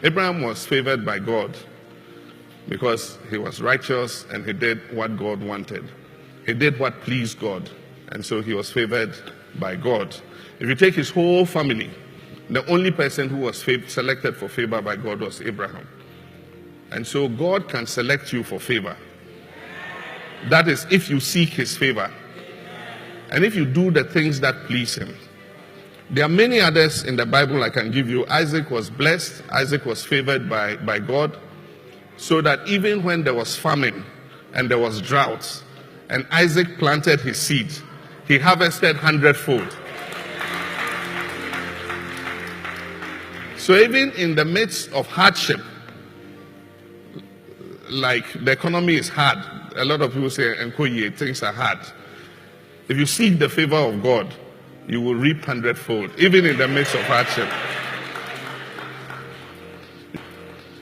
Abraham was favored by God because he was righteous and he did what God wanted. He did what pleased God, and so he was favored by God. If you take his whole family, the only person who was selected for favor by God was Abraham. And so God can select you for favor. That is if you seek his favor and if you do the things that please him. There are many others in the Bible I can give you. Isaac was blessed. Isaac was favored by God, so that even when there was famine and there was drought and Isaac planted his seed, he harvested 100-fold. So even in the midst of hardship, like the economy is hard, a lot of people say, Enko, things are hard. If you seek the favor of God, you will reap 100-fold, even in the midst of hardship.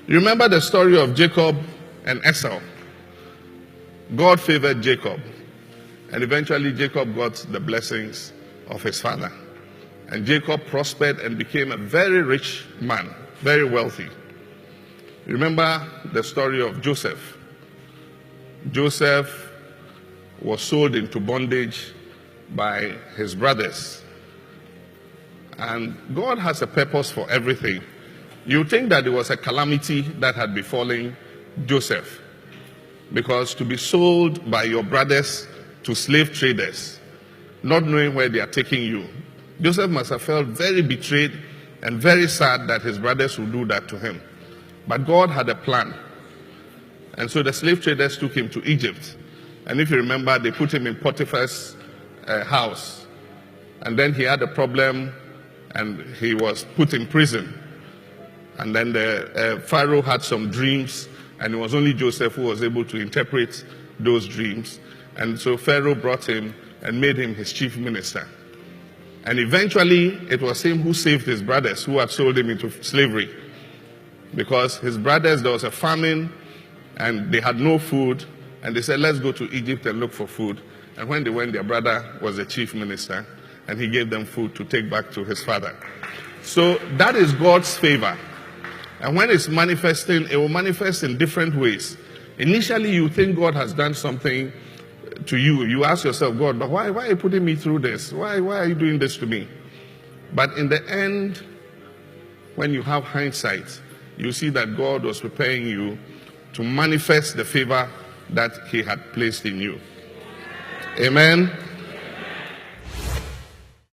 You remember the story of Jacob and Esau? God favored Jacob, and eventually Jacob got the blessings of his father. And Jacob prospered and became a very rich man, very wealthy. You remember the story of Joseph? Joseph was sold into bondage by his brothers. And God has a purpose for everything. You think that it was a calamity that had befallen Joseph, because to be sold by your brothers to slave traders, not knowing where they are taking you, Joseph must have felt very betrayed and very sad that his brothers would do that to him. But God had a plan. And so the slave traders took him to Egypt. And if you remember, they put him in Potiphar's house. And then he had a problem and he was put in prison. And then the Pharaoh had some dreams, and it was only Joseph who was able to interpret those dreams. And so Pharaoh brought him and made him his chief minister. And eventually, it was him who saved his brothers who had sold him into slavery. Because his brothers, there was a famine, and they had no food, and they said, let's go to Egypt and look for food. And when they went, their brother was the chief minister, and he gave them food to take back to his father. So that is God's favor. And when it's manifesting, it will manifest in different ways. Initially, you think God has done something to you. You ask yourself, God, but why are you putting me through this? Why are you doing this to me? But in the end, when you have hindsight, you see that God was preparing you to manifest the favor that he had placed in you. Amen.